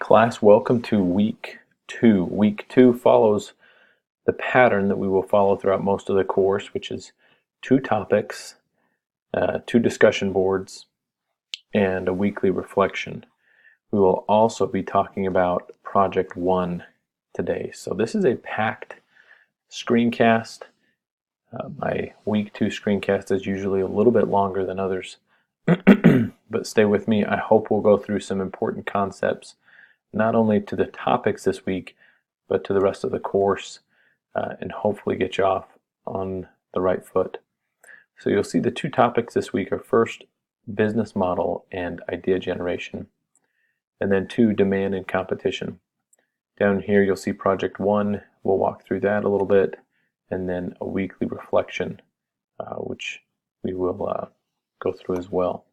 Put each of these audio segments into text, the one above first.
Class, welcome to week 2. Week 2 follows the pattern that we will follow throughout most of the course, which is 2 topics, 2 discussion boards, and a weekly reflection. We will also be talking about Project 1 today. So this is a packed screencast. My week 2 screencast is usually a little bit longer than others, but stay with me. I hope we'll go through some important concepts, not only to the topics this week, but to the rest of the course, and hopefully get you off on the right foot. So you'll see the 2 topics this week are first, business model and idea generation, and then 2, demand and competition. Down here you'll see Project 1. We'll walk through that a little bit, and then a weekly reflection, which we will go through as well.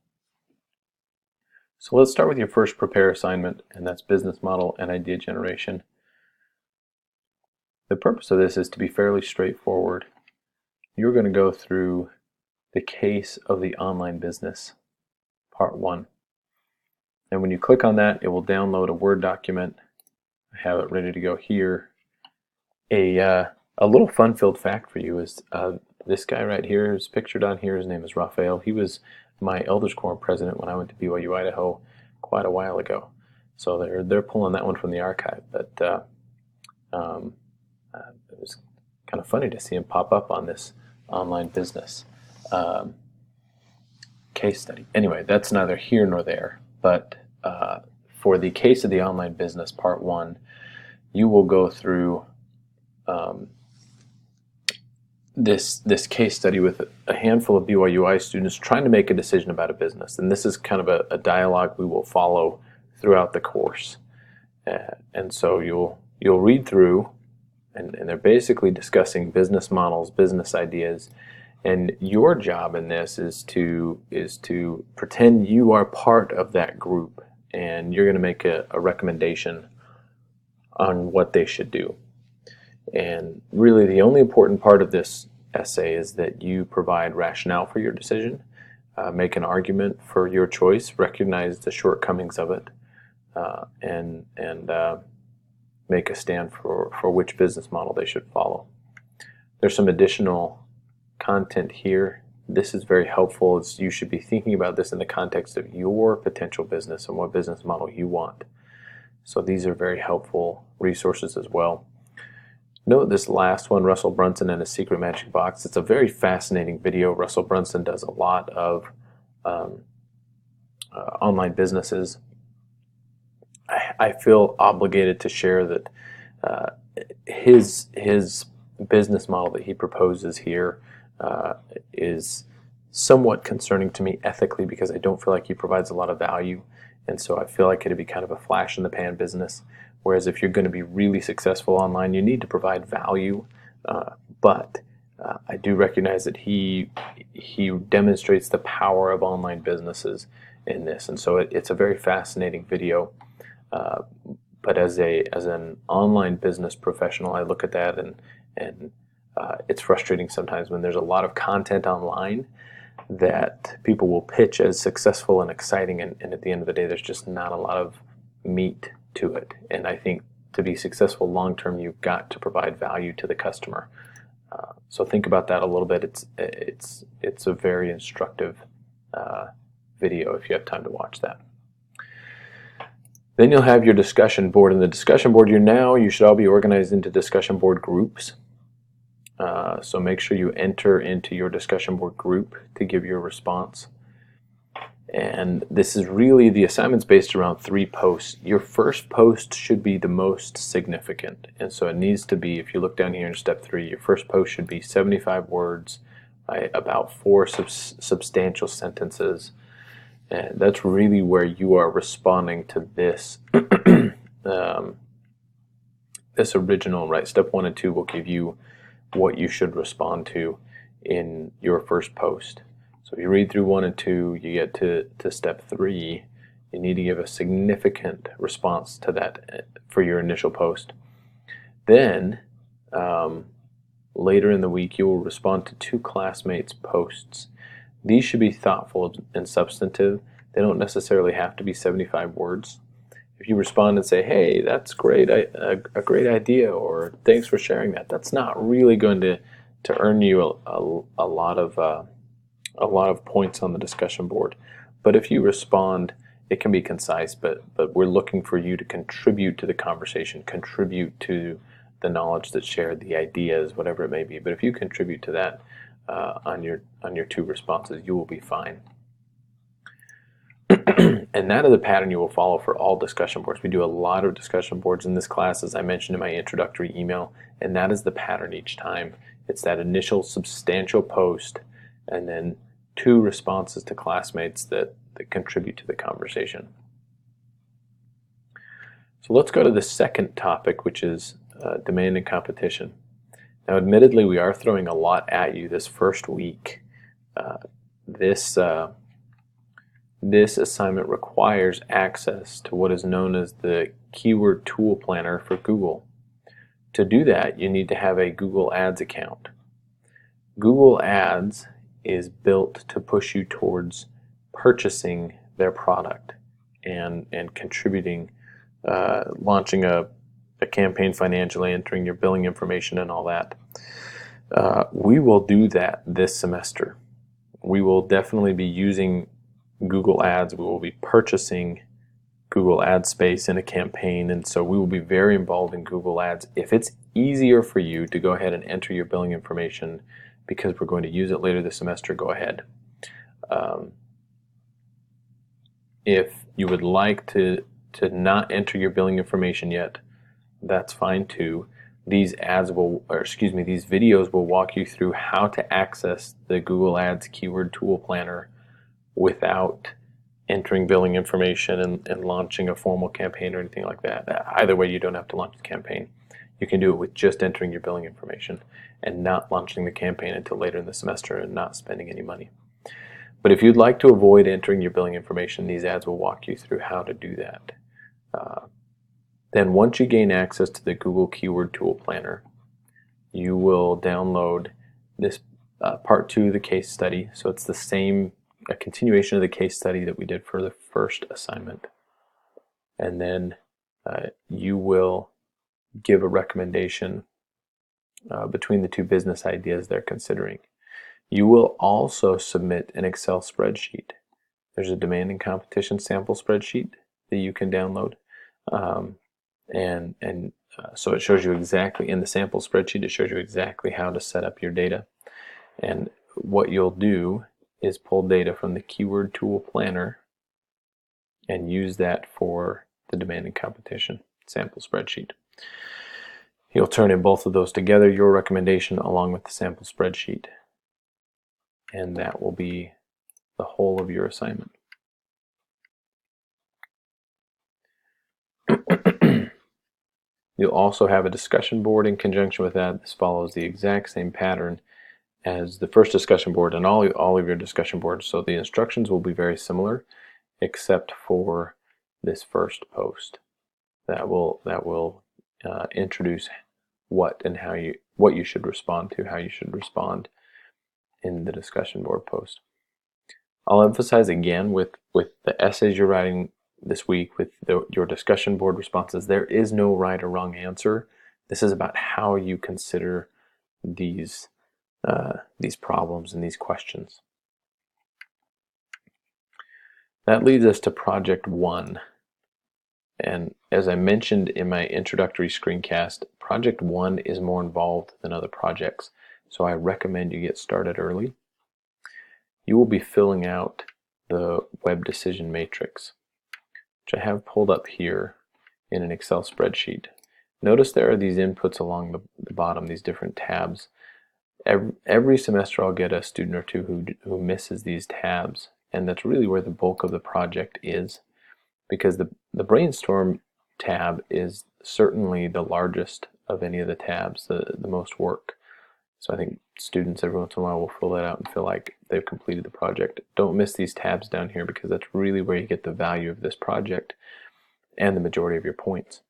So let's start with your first prepare assignment, and that's business model and idea generation. The purpose of this is to be fairly straightforward. You're going to go through the case of the online business, part 1. And when you click on that, it will download a Word document. I have it ready to go here. A little fun-filled fact for you is this guy right here is pictured on here. His name is Raphael. He was my Elders Quorum president when I went to BYU, Idaho quite a while ago. So they're pulling that one from the archive. But it was kind of funny to see him pop up on this online business case study. Anyway, that's neither here nor there. But for the case of the online business, part 1, you will go through this case study with a handful of BYUI students trying to make a decision about a business. And this is kind of a dialogue we will follow throughout the course. And so you'll read through, and they're basically discussing business models, business ideas, and your job in this is to pretend you are part of that group, and you're going to make a recommendation on what they should do. And really the only important part of this essay is that you provide rationale for your decision, make an argument for your choice, recognize the shortcomings of it, and make a stand for which business model they should follow. There's some additional content here. This is very helpful. You should be thinking about this in the context of your potential business and what business model you want. So these are very helpful resources as well. Note this last one, Russell Brunson and his Secret Magic Box. It's a very fascinating video. Russell Brunson does a lot of online businesses. I feel obligated to share that his business model that he proposes here is somewhat concerning to me ethically, because I don't feel like he provides a lot of value, and so I feel like it'd be kind of a flash in the pan business. Whereas if you're going to be really successful online, you need to provide value. But I do recognize that he demonstrates the power of online businesses in this, and so it's a very fascinating video. But as an online business professional, I look at that and it's frustrating sometimes when there's a lot of content online that people will pitch as successful and exciting, and at the end of the day, there's just not a lot of meat to it. And I think to be successful long term, you've got to provide value to the customer. So think about that a little bit. It's a very instructive video if you have time to watch that. Then you'll have your discussion board. In the discussion board, you should all be organized into discussion board groups. So make sure you enter into your discussion board group to give your response. And this is really, the assignment's based around 3 posts. Your first post should be the most significant. And so it needs to be, if you look down here in step 3, your first post should be 75 words, about 4 substantial sentences. And that's really where you are responding to this this original, right? Step 1 and 2 will give you what you should respond to in your first post. So if you read through 1 and 2, you get to step 3, you need to give a significant response to that for your initial post. Then later in the week, you will respond to 2 classmates' posts. These should be thoughtful and substantive. They don't necessarily have to be 75 words. If you respond and say, "Hey, that's great, a great idea," or "Thanks for sharing that," that's not really going to earn you a lot of points on the discussion board. But if you respond, it can be concise, but we're looking for you to contribute to the conversation, contribute to the knowledge that's shared, the ideas, whatever it may be. But if you contribute to that on your two responses, you will be fine. And that is a pattern you will follow for all discussion boards. We do a lot of discussion boards in this class, as I mentioned in my introductory email, and that is the pattern each time. It's that initial substantial post, and then two responses to classmates that contribute to the conversation. So let's go to the second topic, which is demand and competition. Now, admittedly, we are throwing a lot at you this first week. This assignment requires access to what is known as the Keyword Tool Planner for Google. To do that, you need to have a Google Ads account. Google Ads is built to push you towards purchasing their product and contributing, launching a campaign financially, entering your billing information and all that. We will do that this semester. We will definitely be using Google Ads. We will be purchasing Google Ad space in a campaign, and so we will be very involved in Google Ads. If it's easier for you to go ahead and enter your billing information because we're going to use it later this semester, go ahead. If you would like to not enter your billing information yet, that's fine too. These videos will walk you through how to access the Google Ads Keyword Tool Planner without entering billing information and launching a formal campaign or anything like that. Either way, you don't have to launch the campaign. You can do it with just entering your billing information and not launching the campaign until later in the semester and not spending any money. But if you'd like to avoid entering your billing information, these ads will walk you through how to do that. Then once you gain access to the Google Keyword Tool Planner, you will download this part 2 of the case study. So it's a continuation of the case study that we did for the first assignment. And then you will give a recommendation between the two business ideas they're considering. You will also submit an Excel spreadsheet. There's a demand and competition sample spreadsheet that you can download. So it shows you exactly, in the sample spreadsheet, it shows you exactly how to set up your data. And what you'll do is pull data from the Keyword Tool Planner and use that for the demand and competition sample spreadsheet. You'll turn in both of those together, your recommendation along with the sample spreadsheet, and that will be the whole of your assignment. You'll also have a discussion board in conjunction with that. This follows the exact same pattern as the first discussion board and all of your discussion boards. So the instructions will be very similar, except for this first post that will introduce what you should respond to, how you should respond in the discussion board post. I'll emphasize again with the essays you're writing this week, with your discussion board responses, there is no right or wrong answer. This is about how you consider these problems and these questions. That leads us to Project 1. And as I mentioned in my introductory screencast, Project 1 is more involved than other projects, so I recommend you get started early. You will be filling out the web decision matrix, which I have pulled up here in an Excel spreadsheet. Notice there are these inputs along the bottom, these different tabs. Every semester I'll get a student or two who misses these tabs, and that's really where the bulk of the project is, because the brainstorm tab is certainly the largest of any of the tabs, the most work. So I think students every once in a while will fill that out and feel like they've completed the project. Don't miss these tabs down here, because that's really where you get the value of this project and the majority of your points.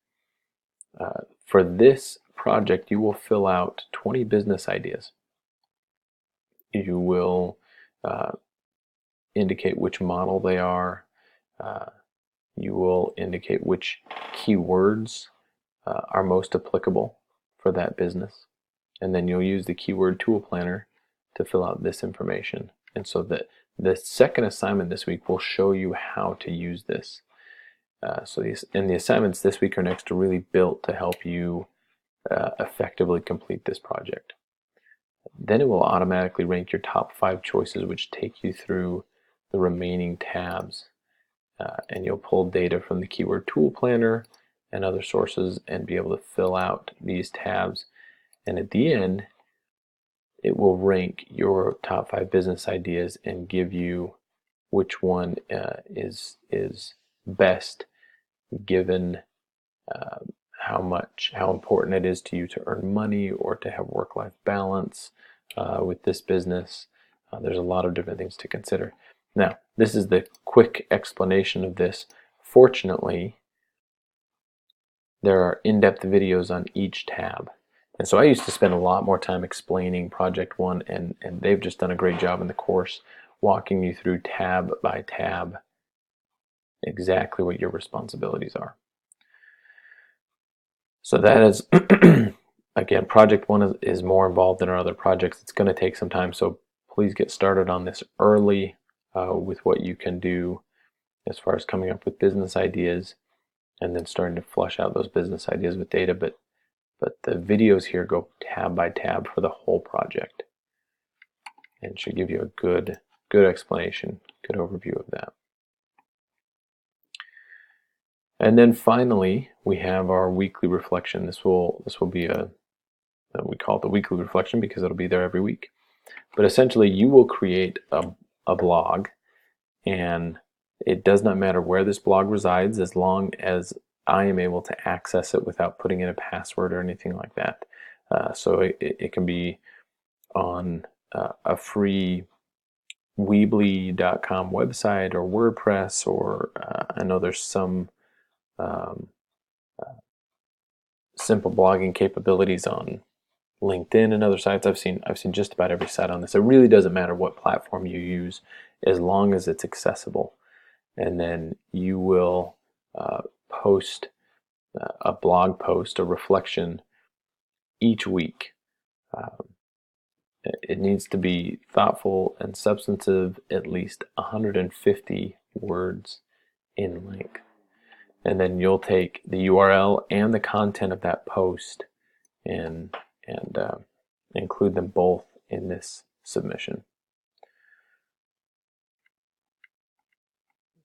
For this project, you will fill out 20 business ideas. You will indicate which model they are, you will indicate which keywords are most applicable for that business. And then you'll use the keyword tool planner to fill out this information. And so the second assignment this week will show you how to use this. And the assignments this week or next are really built to help you effectively complete this project. Then it will automatically rank your top 5 choices, which take you through the remaining tabs. And you'll pull data from the keyword tool planner and other sources and be able to fill out these tabs. And at the end, it will rank your top 5 business ideas and give you which one is best given how important it is to you to earn money or to have work-life balance with this business. There's a lot of different things to consider. Now, this is the quick explanation of this. Fortunately, there are in-depth videos on each tab. And so I used to spend a lot more time explaining Project One, and they've just done a great job in the course walking you through tab by tab exactly what your responsibilities are. So that is, again, Project One is more involved than our other projects. It's going to take some time, so please get started on this early with what you can do as far as coming up with business ideas and then starting to flush out those business ideas with data. But the videos here go tab by tab for the whole project and should give you a good explanation, good overview of that. And then finally, we have our weekly reflection. This will be we call it the weekly reflection because it'll be there every week. But essentially, you will create a blog, and it does not matter where this blog resides as long as I am able to access it without putting in a password or anything like that. So it can be on a free Weebly.com website or WordPress, or I know there's some simple blogging capabilities on LinkedIn and other sites. I've seen just about every site on this. It really doesn't matter what platform you use as long as it's accessible. And then you will post a blog post, a reflection each week. It needs to be thoughtful and substantive, at least 150 words in length. And then you'll take the URL and the content of that post and include them both in this submission.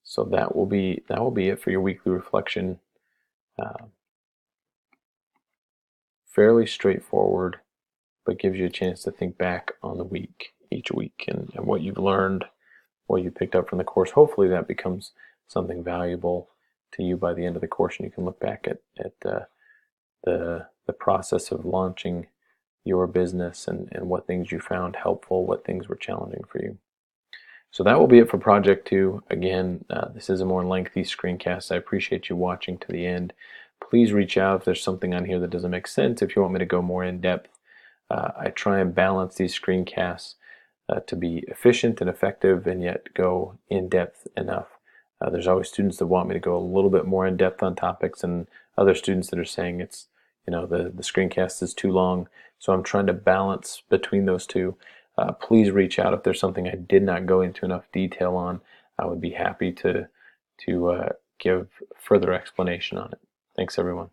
So that will be it for your weekly reflection. Fairly straightforward, but gives you a chance to think back on the week, each week, and what you've learned, what you picked up from the course. Hopefully that becomes something valuable to you by the end of the course, and you can look back at the process of launching your business and what things you found helpful, what things were challenging for you. So that will be it for Project 2. Again, this is a more lengthy screencast. I appreciate you watching to the end. Please reach out if there's something on here that doesn't make sense, if you want me to go more in depth. I try and balance these screencasts to be efficient and effective and yet go in depth enough. There's always students that want me to go a little bit more in depth on topics, and other students that are saying it's, the screencast is too long. So I'm trying to balance between those two. Please reach out if there's something I did not go into enough detail on. I would be happy to give further explanation on it. Thanks, everyone.